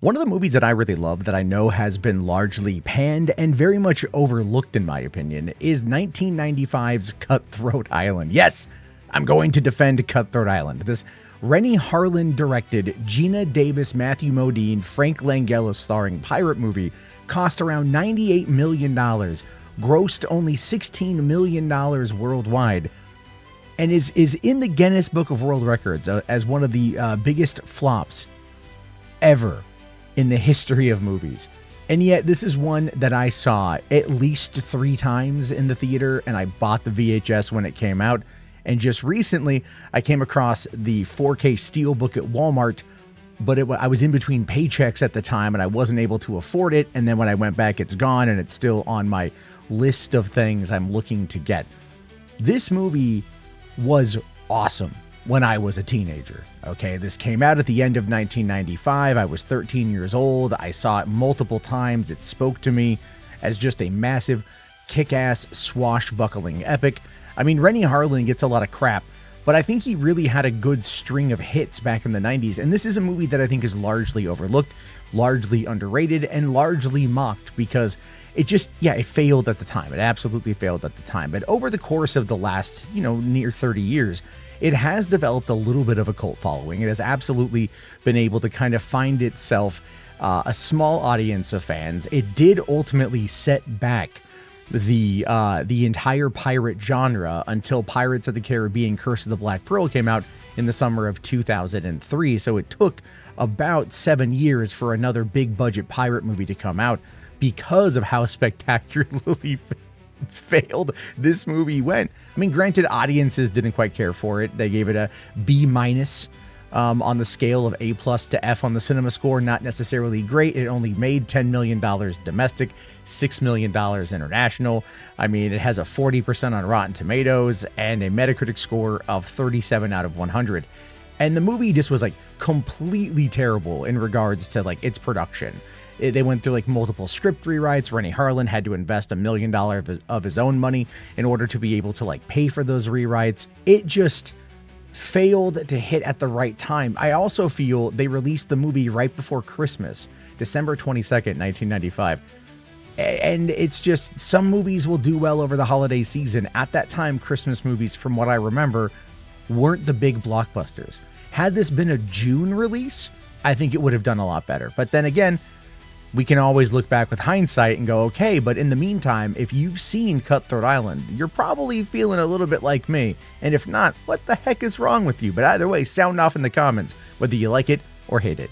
One of the movies that I really love that I know has been largely panned and very much overlooked, in my opinion, is 1995's Cutthroat Island. Yes, I'm going to defend Cutthroat Island. This Renny Harlin directed, Geena Davis, Matthew Modine, Frank Langella starring pirate movie cost around $98 million, grossed only $16 million worldwide, and is in the Guinness Book of World Records as one of the biggest flops ever in the history of movies. And yet this is one that I saw at least 3 times in the theater, and I bought the VHS when it came out. And just recently I came across the 4K Steelbook at Walmart, but I was in between paychecks at the time and I wasn't able to afford it. And then when I went back, it's gone, and it's still on my list of things I'm looking to get. This movie was awesome when I was a teenager. Okay, this came out at the end of 1995. I was 13 years old. I saw it multiple times. It spoke to me as just a massive, kick-ass, swashbuckling epic. I mean, Renny Harlin gets a lot of crap, but I think he really had a good string of hits back in the 90s. And this is a movie that I think is largely overlooked, largely underrated, and largely mocked because it failed at the time. It absolutely failed at the time. But over the course of the last, near 30 years, it has developed a little bit of a cult following. It has absolutely been able to kind of find itself a small audience of fans. It did ultimately set back the entire pirate genre until Pirates of the Caribbean: Curse of the Black Pearl came out in the summer of 2003. So it took about 7 years for another big budget pirate movie to come out because of how spectacularly failed this movie went. I mean, granted, audiences didn't quite care for it. They gave it a B- on the scale of A+ to F on the cinema score. Not necessarily great. It only made $10 million domestic, $6 million international. I mean, it has a 40% on Rotten Tomatoes and a Metacritic score of 37 out of 100. And the movie just was completely terrible in regards to its production. They went through multiple script rewrites. Renny Harlin had to invest $1 million of his own money in order to be able to pay for those rewrites. It just failed to hit at the right time. I also feel they released the movie right before Christmas, December 22nd, 1995. And it's just, some movies will do well over the holiday season. At that time, Christmas movies, from what I remember, weren't the big blockbusters. Had this been a June release, I think it would have done a lot better. But then again, we can always look back with hindsight and go, okay, but in the meantime, if you've seen Cutthroat Island, you're probably feeling a little bit like me. And if not, what the heck is wrong with you? But either way, sound off in the comments, whether you like it or hate it.